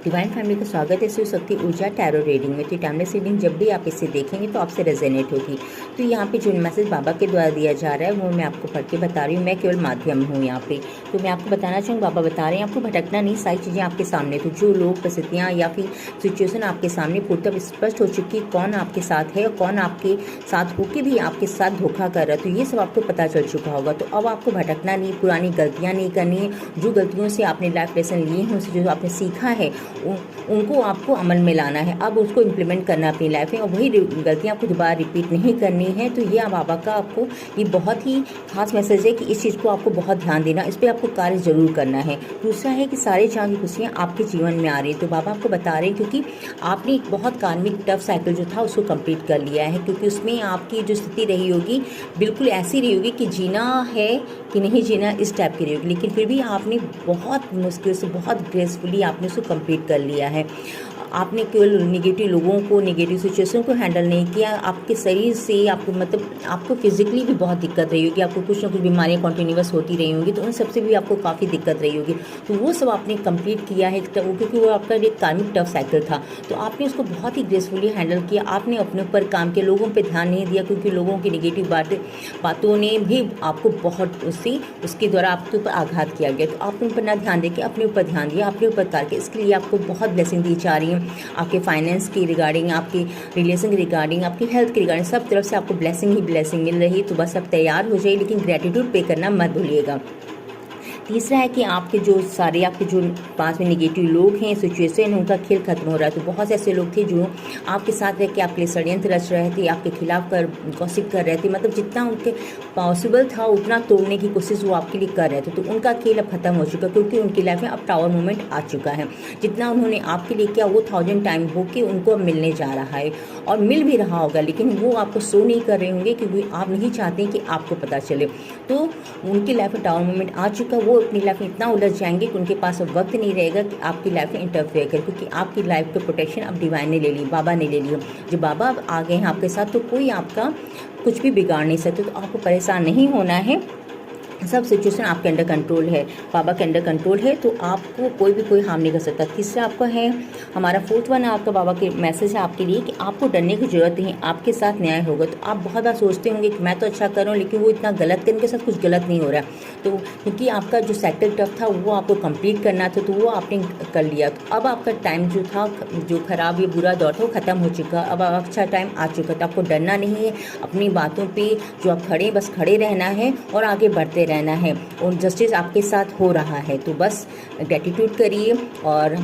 Divine family का स्वागत है शिव शक्ति ऊर्जा टैरो रीडिंग में। तो टाइमलेस रीडिंग जब भी आप इसे देखेंगे तो आपसे रेजोनेट होगी। तो यहाँ पे जो मैसेज बाबा के द्वारा दिया जा रहा है वो मैं आपको पढ़ के बता रही हूँ। मैं केवल माध्यम हूँ यहाँ पे। तो मैं आपको बताना चाहूँगी, बाबा बता रहे हैं आपको भटकना नहीं, सारी चीज़ें आपके सामने। तो जो लोग, परिस्थितियाँ या फिर सिचुएशन आपके सामने पूर्णतः स्पष्ट हो चुकी है, कौन आपके साथ है और कौन आपके साथ होकर भी आपके साथ धोखा कर रहा है, तो ये सब आपको पता चल चुका होगा। तो अब आपको भटकना नहीं, पुरानी गलतियाँ नहीं करनी है। जो गलतियों से आपने लाइफ लेसन लिए हैं, उससे जो आपने सीखा है उनको आपको अमल में लाना है। अब उसको इम्प्लीमेंट करना अपनी लाइफ में, और वही गलतियाँ आपको दोबारा रिपीट नहीं करनी है। तो ये बाबा का आपको ये बहुत ही खास मैसेज है कि इस चीज़ को आपको बहुत ध्यान देना, इस पर आपको कार्य जरूर करना है। दूसरा है कि सारे जहाँ की खुशियाँ आपके जीवन में आ रही है। तो बाबा आपको बता रहे हैं क्योंकि आपने एक बहुत कार्मिक टफ साइकिल जो था उसको कंप्लीट कर लिया है, क्योंकि उसमें आपकी जो स्थिति रही होगी बिल्कुल ऐसी रही होगी कि जीना है कि नहीं जीना, इस टाइप की रही होगी। लेकिन फिर भी आपने बहुत मुश्किल से, बहुत ग्रेसफुली आपने उसको कंप्लीट कर लिया है। आपने केवल नेगेटिव लोगों को, नेगेटिव सिचुएशन को हैंडल नहीं किया। आपके शरीर से आपको आपको फिजिकली भी बहुत दिक्कत रही होगी, आपको कुछ ना कुछ बीमारियां कंटिन्यूअस होती रही होंगी, तो उन सबसे भी आपको काफ़ी दिक्कत रही होगी। तो वो सब आपने कंप्लीट किया है, क्योंकि वो आपका एक कार्मिक टफ साइकिल था। तो आपने उसको बहुत ही ग्रेसफुली हैंडल किया। आपने अपने ऊपर काम किया, लोगों पर ध्यान नहीं दिया, क्योंकि लोगों की नेगेटिव बातों ने भी आपको बहुत उसके द्वारा आपके ऊपर आघात किया गया। तो आपने ऊपर ना ध्यान देकर अपने ऊपर ध्यान दिया, अपने ऊपर करके। इसके लिए आपको बहुत ब्लेसिंग दी जा रही है। आपके फाइनेंस की रिगार्डिंग, आपके रिलेशन की रिगार्डिंग, आपकी हेल्थ की रिगार्डिंग, सब तरफ से आपको ब्लेसिंग ही ब्लेसिंग मिल रही है। तो बस अब तैयार हो जाइए, लेकिन ग्रेटिट्यूड पे करना मत भूलिएगा। तीसरा है कि आपके जो पास में नेगेटिव लोग हैं, सिचुएशन, उनका खेल खत्म हो रहा है। तो बहुत से ऐसे लोग थे जो आपके साथ रह के आपके लिए षड्यंत्र रच रहे थे, आपके खिलाफ गॉसिप कर रहे थे। मतलब जितना उनके पॉसिबल था उतना तोड़ने की कोशिश वो आपके लिए कर रहे थे। तो उनका खेल अब खत्म हो चुका, क्योंकि उनकी लाइफ में अब टावर मोमेंट आ चुका है। जितना उन्होंने आपके लिए किया वो 1000 टाइम होके उनको अब मिलने जा रहा है, और मिल भी रहा होगा। लेकिन वो आपको शो नहीं कर रहे होंगे, क्योंकि आप नहीं चाहते कि आपको पता चले। तो उनकी लाइफ में टावर मोमेंट आ चुका, वो अपनी लाइफ में इतना उलझ जाएंगे कि उनके पास अब वक्त नहीं रहेगा कि आपकी लाइफ में इंटरफेयर करे, क्योंकि आपकी लाइफ का प्रोटेक्शन अब डिवाइन ने ले ली, बाबा ने ले लिया। जो बाबा अब आ गए हैं आपके साथ, तो कोई आपका कुछ भी बिगाड़ नहीं सकते। तो आपको परेशान नहीं होना है, सब सिचुएशन आपके अंडर कंट्रोल है, बाबा के अंडर कंट्रोल है। तो आपको कोई हार्म नहीं कर सकता। तीसरा आपका है, हमारा फोर्थ वन आपका बाबा के मैसेज है आपके लिए कि आपको डरने की जरूरत नहीं, आपके साथ न्याय होगा। तो आप बहुत बार सोचते होंगे कि मैं तो अच्छा कर रहा हूँ, लेकिन वो इतना गलत है, उनके साथ कुछ गलत नहीं हो रहा है। तो क्योंकि आपका जो साइकिल टफ था वो आपको कंप्लीट करना था, तो वो आपने कर लिया। तो अब आपका टाइम जो था, जो खराब या बुरा दौर था, वो खत्म हो चुका। अब अच्छा टाइम आ चुका। तो आपको डरना नहीं है, अपनी बातों पर जो आप खड़े, बस खड़े रहना है और आगे बढ़ते रहना है, और जस्टिस आपके साथ हो रहा है। तो बस ग्रेटिट्यूड करिए, और